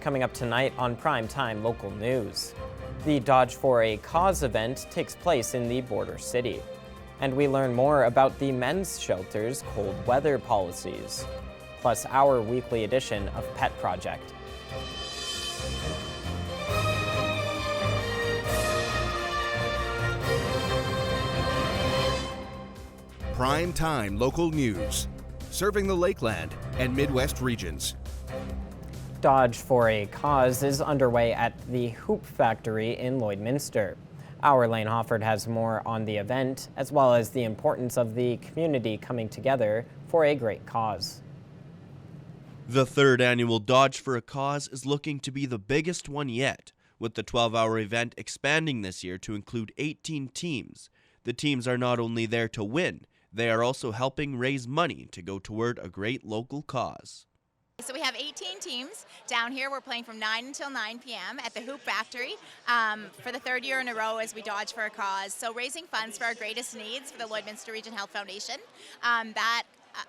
coming up tonight on Primetime Local News. The Dodge for a Cause event takes place in the border city. And we learn more about the men's shelter's cold weather policies. Plus our weekly edition of Pet Project. Primetime Local News, serving the Lakeland and Midwest regions. Dodge for a Cause is underway at the Hoop Factory in Lloydminster. Our Lane Hofford has more on the event, as well as the importance of the community coming together for a great cause. The third annual Dodge for a Cause is looking to be the biggest one yet, with the 12-hour event expanding this year to include 18 teams. The teams are not only there to win, they are also helping raise money to go toward a great local cause. So we have 18 teams down here. We're playing from 9 until 9 p.m. at the Hoop Factory for the third year in a row as we Dodge for a Cause. So raising funds for our greatest needs for the Lloydminster Region Health Foundation. That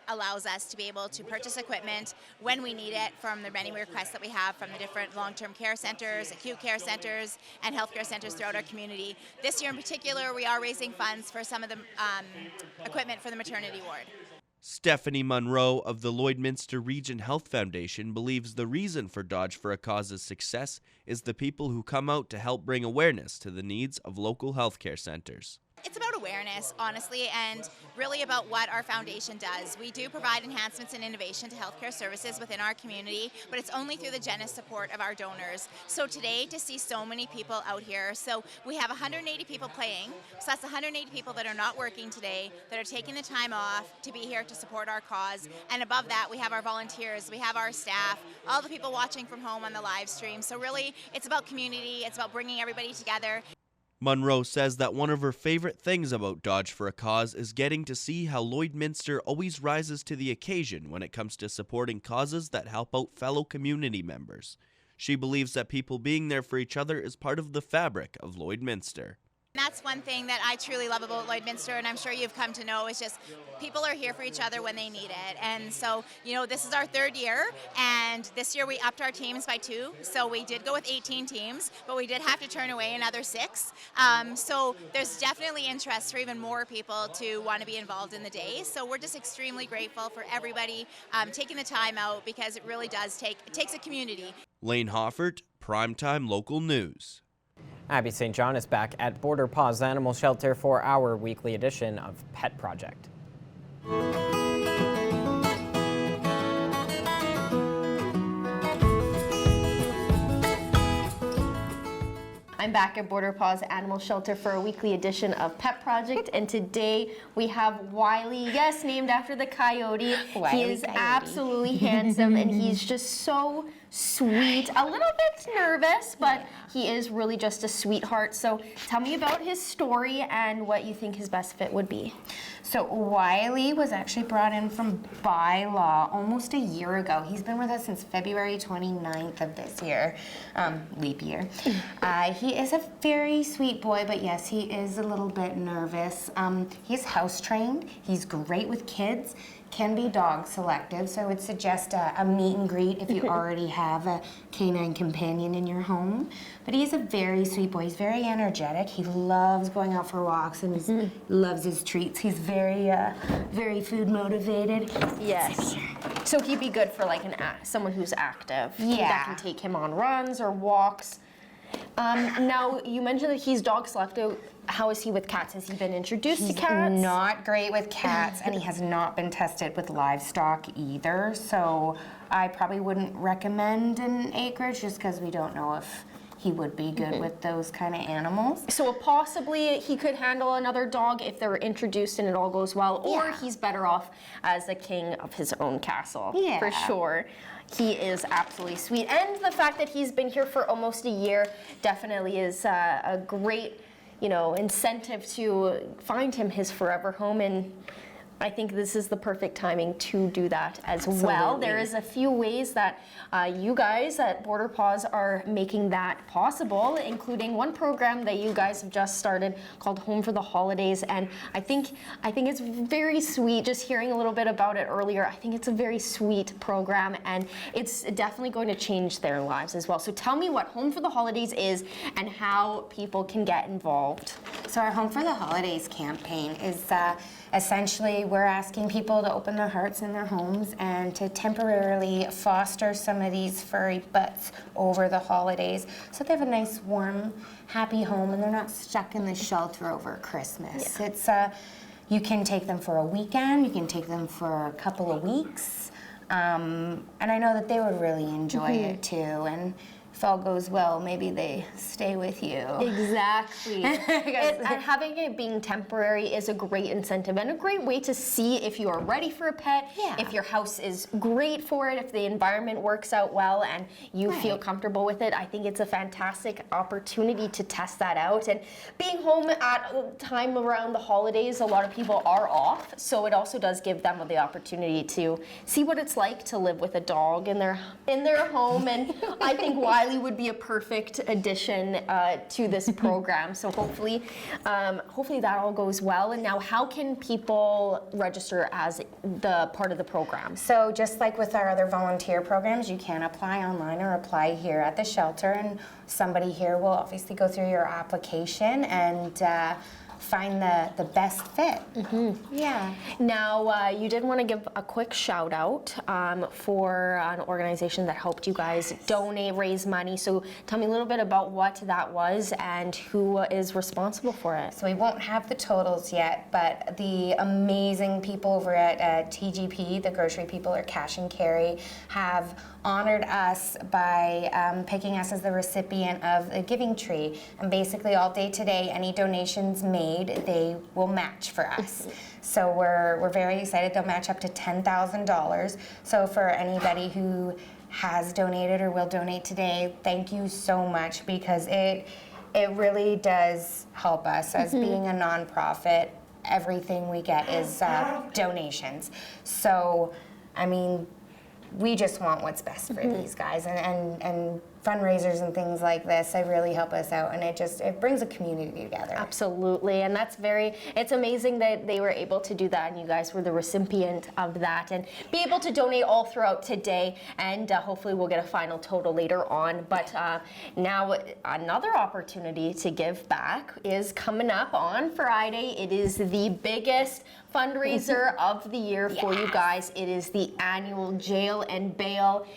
allows us to be able to purchase equipment when we need it from the many requests that we have from the different long-term care centers, acute care centers, and healthcare centers throughout our community. This year in particular, we are raising funds for some of the equipment for the maternity ward. Stephanie Munro of the Lloydminster Region Health Foundation believes the reason for Dodge for a Cause's success is the people who come out to help bring awareness to the needs of local healthcare centers. It's about awareness, honestly, and really about what our foundation does. We do provide enhancements and innovation to healthcare services within our community, but it's only through the generous support of our donors. So today, to see so many people out here, so we have 180 people playing, so that's 180 people that are not working today, that are taking the time off to be here to support our cause. And above that, we have our volunteers, we have our staff, all the people watching from home on the live stream. So really, it's about community, it's about bringing everybody together. Munro says that one of her favorite things about Dodge for a Cause is getting to see how Lloydminster always rises to the occasion when it comes to supporting causes that help out fellow community members. She believes that people being there for each other is part of the fabric of Lloydminster. That's one thing that I truly love about Lloydminster, and I'm sure you've come to know, is just people are here for each other when they need it. And so, you know, this is our third year, and this year we upped our teams by 2. So we did go with 18 teams, but we did have to turn away another 6. So there's definitely interest for even more people to want to be involved in the day. So we're just extremely grateful for everybody taking the time out, because it really does it takes a community. Lane Hoffert, Primetime Local News. Abby St. John is back at Border Paws Animal Shelter for our weekly edition of Pet Project. I'm back at Border Paws Animal Shelter for a weekly edition of Pet Project, and today we have Wiley, yes, named after the coyote. He is absolutely handsome, and he's just so sweet, a little bit nervous, but he is really just a sweetheart. So tell me about his story and what you think his best fit would be. So Wiley was actually brought in from bylaw almost a year ago. He's been with us since February 29th of this year, leap year. He is a very sweet boy, but yes, he is a little bit nervous. He's house trained. He's great with kids. Can be dog selective, so I would suggest a meet and greet if you already have a canine companion in your home. But he's a very sweet boy. He's very energetic. He loves going out for walks, and he loves his treats. He's very, very food motivated. Yes. So he'd be good for like someone who's active. Yeah. That can take him on runs or walks. Now, you mentioned that he's dog selective. How is he with cats? Has he been introduced to cats? He's not great with cats, and he has not been tested with livestock either. So I probably wouldn't recommend an acreage just because we don't know if he would be good with those kind of animals. So possibly he could handle another dog if they're introduced and it all goes well, or he's better off as the king of his own castle, for sure. He is absolutely sweet. And the fact that he's been here for almost a year definitely is a great, incentive to find him his forever home. And I think this is the perfect timing to do that as well. Absolutely. There is a few ways that you guys at Border Paws are making that possible, including one program that you guys have just started called Home for the Holidays. And I think it's very sweet. Just hearing a little bit about it earlier, I think it's a very sweet program, and it's definitely going to change their lives as well. So tell me what Home for the Holidays is and how people can get involved. So our Home for the Holidays campaign is essentially we're asking people to open their hearts in their homes and to temporarily foster some of these furry butts over the holidays so they have a nice, warm, happy home and they're not stuck in the shelter over Christmas. It's you can take them for a weekend, you can take them for a couple of weeks, and I know that they would really enjoy it too. And if all goes well, maybe they stay with you. Exactly. And having it being temporary is a great incentive and a great way to see if you are ready for a pet, if your house is great for it, if the environment works out well and you feel comfortable with it. I think it's a fantastic opportunity to test that out. And being home at a time around the holidays, a lot of people are off, so it also does give them the opportunity to see what it's like to live with a dog in their home. And I think Wiley would be a perfect addition to this program. So hopefully that all goes well. And now, how can people register as the part of the program? So just like with our other volunteer programs, you can apply online or apply here at the shelter, and somebody here will obviously go through your application and find the best fit. Yeah. Now, you did want to give a quick shout out for an organization that helped you guys raise money. So tell me a little bit about what that was and who is responsible for it. So we won't have the totals yet, but the amazing people over at TGP, the grocery people, or Cash and Carry, have honored us by picking us as the recipient of a giving tree. And basically all day today, any donations made, they will match for us. So we're very excited. They'll match up to $10,000. So for anybody who has donated or will donate today, thank you so much, because it really does help us as being a nonprofit. Everything we get is donations. So, I mean, we just want what's best for these guys, and fundraisers and things like this, they really help us out, and it brings a community together. Absolutely, and it's amazing that they were able to do that, and you guys were the recipient of that, and be able to donate all throughout today, and hopefully we'll get a final total later on. But now another opportunity to give back is coming up on Friday. It is the biggest fundraiser of the year for you guys. It is the annual Jail and Bail.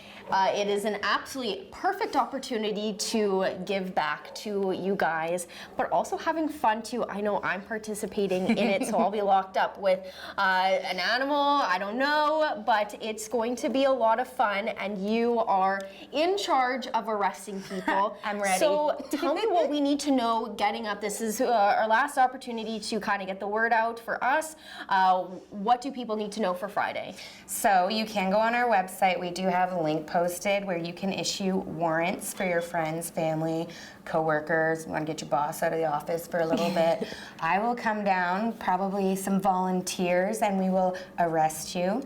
It is an absolutely perfect opportunity to give back to you guys, but also having fun too. I know I'm participating in it, so I'll be locked up with an animal, I don't know, but it's going to be a lot of fun, and you are in charge of arresting people. I'm ready. So tell me what we need to know getting up. This is our last opportunity to kind of get the word out for us. What do people need to know for Friday? So you can go on our website. We do have a link posted where you can issue warrants for your friends, family, co-workers. You want to get your boss out of the office for a little bit. I will come down, probably some volunteers, and we will arrest you.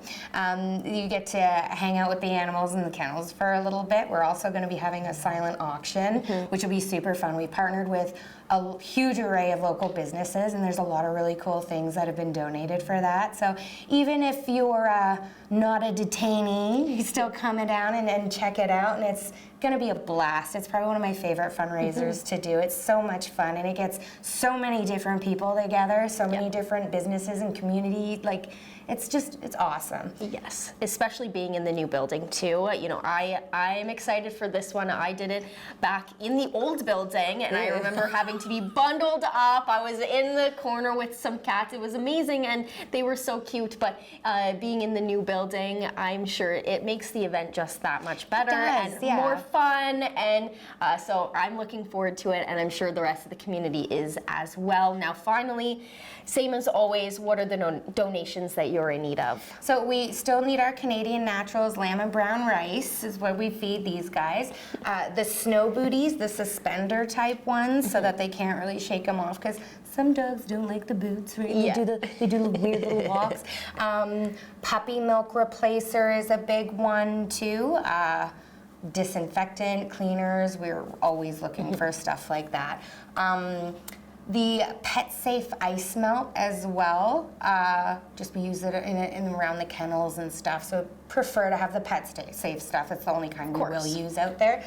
You get to hang out with the animals in the kennels for a little bit. We're also going to be having a silent auction, which will be super fun. We partnered with a huge array of local businesses, and there's a lot of really cool things that have been donated for that. So even if you're not a detainee, you can still come down and check it out, and it's going to be a blast. It's probably one of my favorite fundraisers to do. It's so much fun, and it gets so many different people together, so many different businesses and community. Like, it's awesome. Yes, especially being in the new building too. You know, I'm excited for this one. I did it back in the old building, and I remember having to be bundled up. I was in the corner with some cats. It was amazing, and they were so cute. But being in the new building, I'm sure it makes the event just that much better and more fun. And so I'm looking forward to it, and I'm sure the rest of the community is as well. Now, finally, same as always, what are the donations that you're in need of? So we still need our Canadian Naturals lamb and brown rice is what we feed these guys. The snow booties, the suspender type ones, so that they can't really shake them off, because some dogs don't like the boots, right? Yeah. They do the weird little walks. Puppy milk replacer is a big one too. Disinfectant, cleaners, we're always looking for stuff like that. The pet safe ice melt as well. Just we use it in and around the kennels and stuff. So prefer to have the pet safe stuff. It's the only kind we will use out there.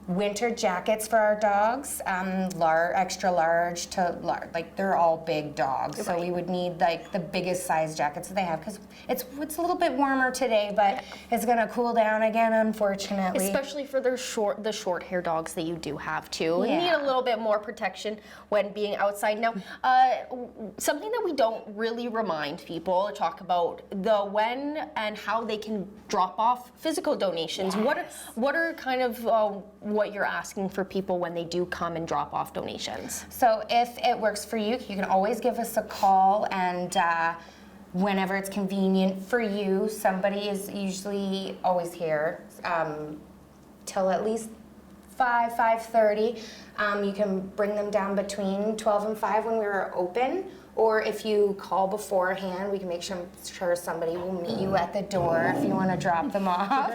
Winter jackets for our dogs, extra large to large. Like they're all big dogs, so we would need like the biggest size jackets that they have, because it's a little bit warmer today, but it's gonna cool down again, unfortunately. Especially for the short hair dogs that you do have too. Yeah. You need a little bit more protection when being outside. Now, something that we don't really remind people, talk about the when and how they can drop off physical donations. What are kind of what you're asking for people when they do come and drop off donations? So if it works for you, you can always give us a call, and whenever it's convenient for you, somebody is usually always here till at least 5:30. You can bring them down between 12 and 5 when we're open, or if you call beforehand, we can make sure somebody will meet you at the door if you want to drop them off.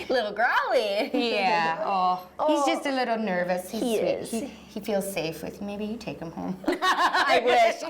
Little growly. Yeah. Oh, he's just a little nervous. He's He sweet. is. He feels safe with you. Maybe you take him home. I wish.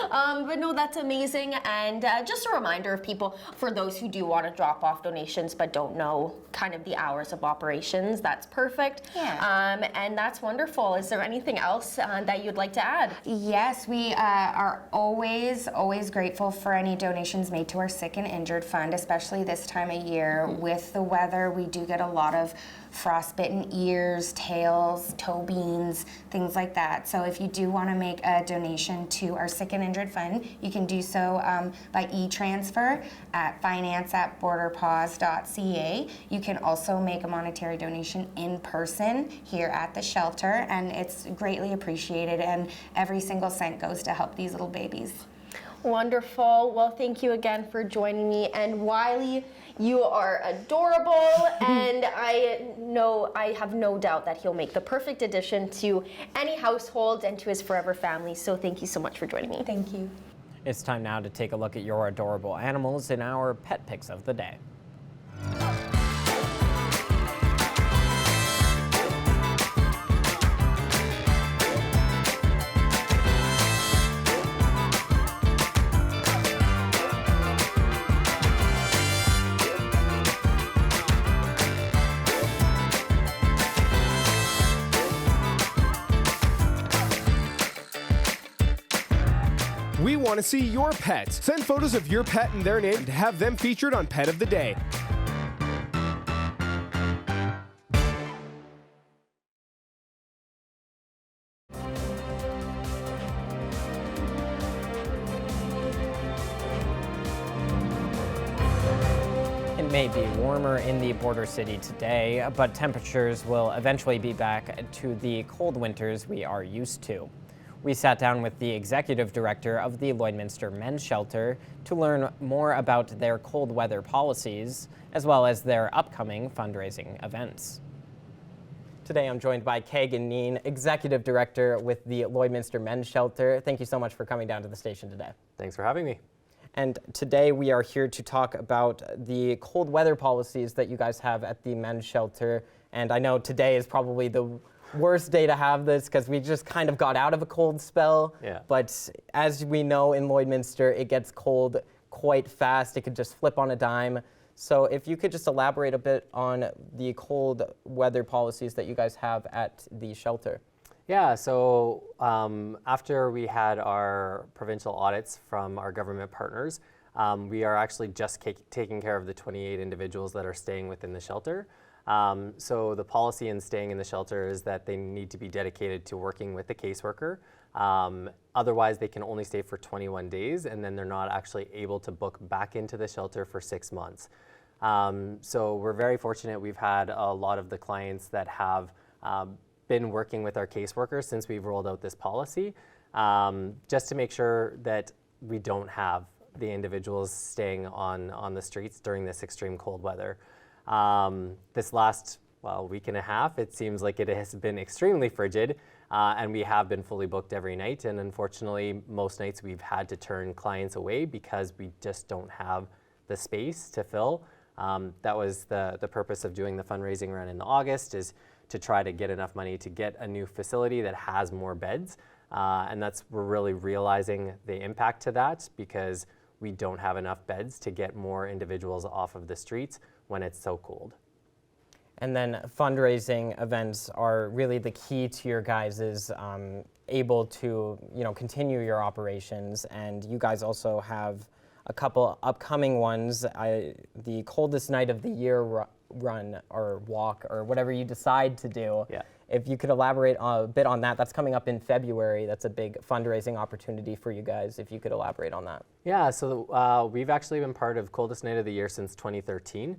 But no, that's amazing. And just a reminder of people, for those who do want to drop off donations but don't know kind of the hours of operations, that's perfect. Yeah. And that's wonderful. Is there anything else that you'd like to add? Yes, we are always grateful for any donations made to our Sick and Injured Fund, especially this time of year. With the weather, we do get a lot of frostbitten ears, tails, toe beans, things like that. So if you do want to make a donation to our Sick and Injured Fund, you can do so by e-transfer at finance@borderpaws.ca. You can also make a monetary donation in person here at the shelter, and it's greatly appreciated, and every single cent goes to help these little babies. Wonderful. Well, thank you again for joining me. And Wiley, you are adorable, and I have no doubt that he'll make the perfect addition to any household and to his forever family. So thank you so much for joining me. Thank you. It's time now to take a look at your adorable animals in our pet picks of the day. We want to see your pets. Send photos of your pet and their name to have them featured on Pet of the Day. It may be warmer in the border city today, but temperatures will eventually be back to the cold winters we are used to. We sat down with the executive director of the Lloydminster Men's Shelter to learn more about their cold weather policies, as well as their upcoming fundraising events. Today I'm joined by Kagan Neen, executive director with the Lloydminster Men's Shelter. Thank you so much for coming down to the station today. Thanks for having me. And today we are here to talk about the cold weather policies that you guys have at the men's shelter. And I know today is probably the worst day to have this because we just kind of got out of a cold spell. Yeah. But as we know in Lloydminster, it gets cold quite fast. It could just flip on a dime. So if you could just elaborate a bit on the cold weather policies that you guys have at the shelter. Yeah, so after we had our provincial audits from our government partners, we are actually just taking care of the 28 individuals that are staying within the shelter. So the policy in staying in the shelter is that they need to be dedicated to working with the caseworker. Otherwise, they can only stay for 21 days, and then they're not actually able to book back into the shelter for 6 months. So we're very fortunate. We've had a lot of the clients that have been working with our caseworkers since we've rolled out this policy. just to make sure that we don't have the individuals staying on the streets during this extreme cold weather. This last week and a half, it seems like it has been extremely frigid, and we have been fully booked every night. And unfortunately, most nights we've had to turn clients away because we just don't have the space to fill. That was the purpose of doing the fundraising run in August, is to try to get enough money to get a new facility that has more beds. And we're really realizing the impact to that, because we don't have enough beds to get more individuals off of the streets when it's so cold. And then fundraising events are really the key to your guys' able to continue your operations. And you guys also have a couple upcoming ones. The coldest night of the year run or walk or whatever you decide to do. Yeah. If you could elaborate a bit on that. That's coming up in February. That's a big fundraising opportunity for you guys, if you could elaborate on that. Yeah, so we've actually been part of Coldest Night of the Year since 2013.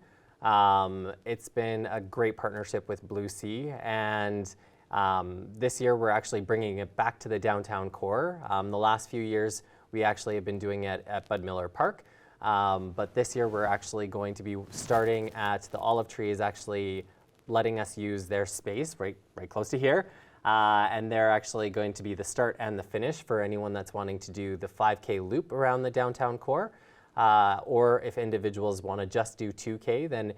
It's been a great partnership with Blue Sea, and this year we're actually bringing it back to the downtown core. The last few years we actually have been doing it at Bud Miller Park, but this year we're actually going to be starting at the Olive Tree, is actually letting us use their space right close to here. And they're actually going to be the start and the finish for anyone that's wanting to do the 5K loop around the downtown core. Or if individuals want to just do 2K, then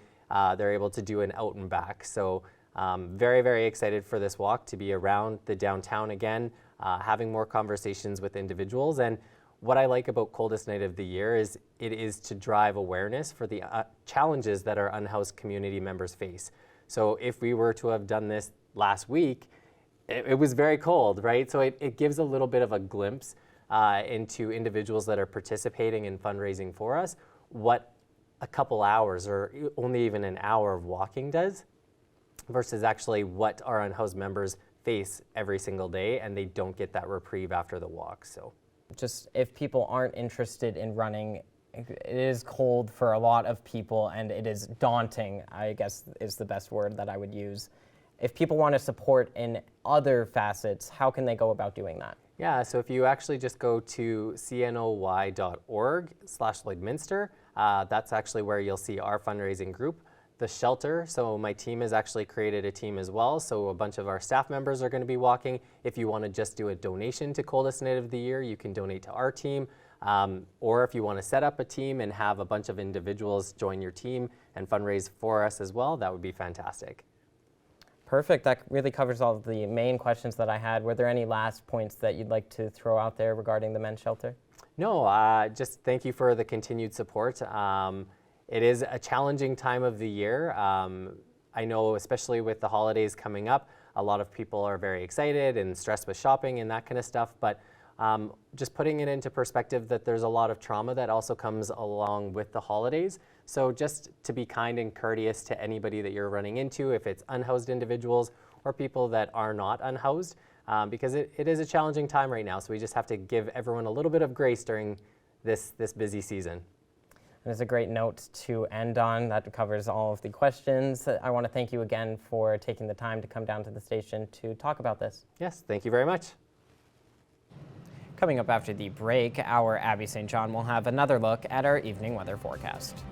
they're able to do an out and back. So very, very excited for this walk to be around the downtown again, having more conversations with individuals. And what I like about Coldest Night of the Year is it is to drive awareness for the challenges that our unhoused community members face. So if we were to have done this last week, it was very cold, right? So it gives a little bit of a glimpse into individuals that are participating in fundraising for us, what a couple hours or only even an hour of walking does, versus actually what our unhoused members face every single day, and they don't get that reprieve after the walk. So just if people aren't interested in running, it is cold for a lot of people, and it is daunting, I guess is the best word that I would use. If people want to support in other facets, how can they go about doing that? Yeah, so if you actually just go to cnoy.org/Lloydminster, that's actually where you'll see our fundraising group. The shelter, so my team has actually created a team as well, so a bunch of our staff members are going to be walking. If you want to just do a donation to Coldest Night of the Year, you can donate to our team. Or if you want to set up a team and have a bunch of individuals join your team and fundraise for us as well, that would be fantastic. Perfect. That really covers all of the main questions that I had. Were there any last points that you'd like to throw out there regarding the men's shelter? No, just thank you for the continued support. It is a challenging time of the year. I know, especially with the holidays coming up, a lot of people are very excited and stressed with shopping and that kind of stuff, but just putting it into perspective that there's a lot of trauma that also comes along with the holidays. So just to be kind and courteous to anybody that you're running into, if it's unhoused individuals or people that are not unhoused, because it is a challenging time right now. So we just have to give everyone a little bit of grace during this busy season. And it's a great note to end on. That covers all of the questions. I want to thank you again for taking the time to come down to the station to talk about this. Yes, thank you very much. Coming up after the break, our Abby St. John will have another look at our evening weather forecast.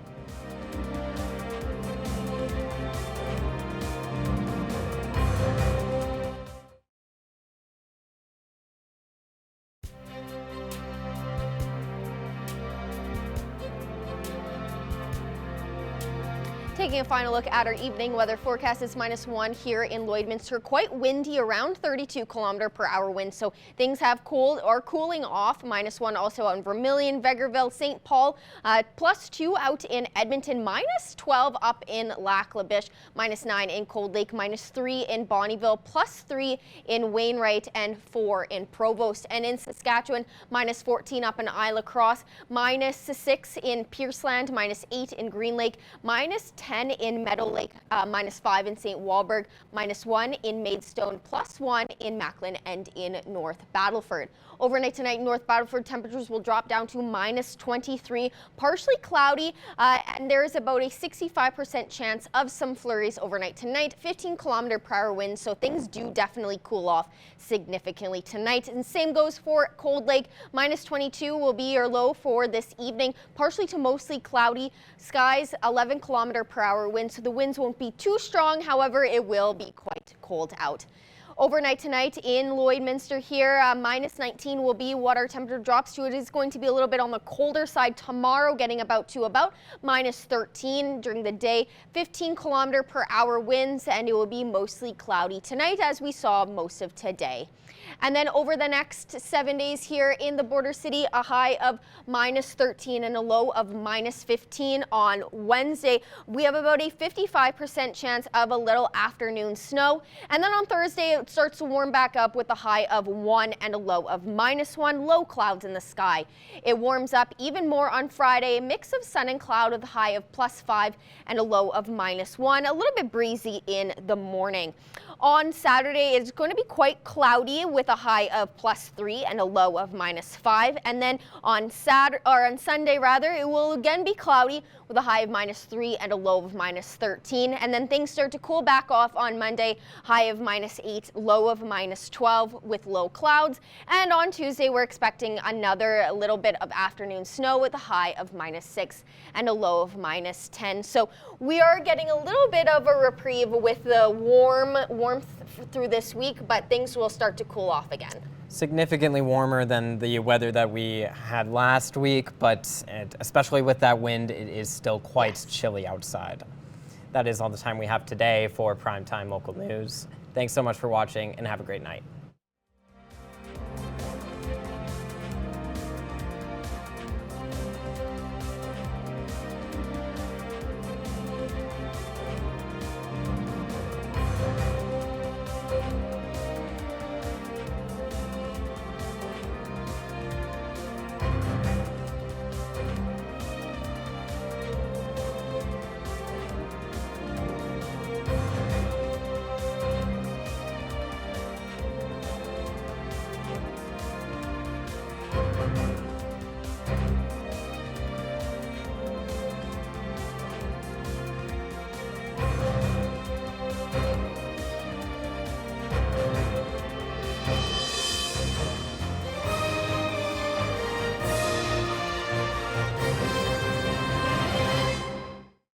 Taking a final look at our evening weather forecast, is -1 here in Lloydminster. Quite windy, around 32km/h wind, so things have cooled or cooling off. -1 also out in Vermilion, Vegreville, St. Paul, +2 out in Edmonton, -12 up in Lac La Biche, -9 in Cold Lake, -3 in Bonnyville, +3 in Wainwright, and 4 in Provost. And in Saskatchewan, -14 up in Isle Cross, -6 in Pierceland, -8 in Green Lake, -10 in Meadow Lake, -5 in St. Walburg, -1 in Maidstone, +1 in Macklin and in North Battleford. Overnight tonight, North Battleford temperatures will drop down to -23, partially cloudy, and there is about a 65% chance of some flurries overnight tonight. 15-kilometer-per-hour winds, so things do definitely cool off significantly tonight. And same goes for Cold Lake. -22 will be your low for this evening. Partially to mostly cloudy skies, 11-kilometer-per-hour winds, so the winds won't be too strong. However, it will be quite cold out. Overnight tonight in Lloydminster here, -19 will be what our temperature drops to. It is going to be a little bit on the colder side tomorrow, getting about -13 during the day. 15-kilometer-per-hour winds, and it will be mostly cloudy tonight, as we saw most of today. And then over the next 7 days here in the border city, a high of -13 and a low of -15 on Wednesday. We have about a 55% chance of a little afternoon snow. And then on Thursday, it starts to warm back up with a high of 1 and a low of -1, low clouds in the sky. It warms up even more on Friday, a mix of sun and cloud with a high of +5 and a low of -1, a little bit breezy in the morning. On Saturday, it's going to be quite cloudy with a high of +3 and a low of -5. And then on Sunday, it will again be cloudy with a high of -3 and a low of -13. And then things start to cool back off on Monday, high of -8, low of -12 with low clouds. And on Tuesday, we're expecting another little bit of afternoon snow with a high of -6 and a low of -10. So we are getting a little bit of a reprieve with the warmth through this week, but things will start to cool off again. Significantly warmer than the weather that we had last week, but especially with that wind, it is still quite chilly outside. That is all the time we have today for Primetime Local News. Thanks so much for watching, and have a great night.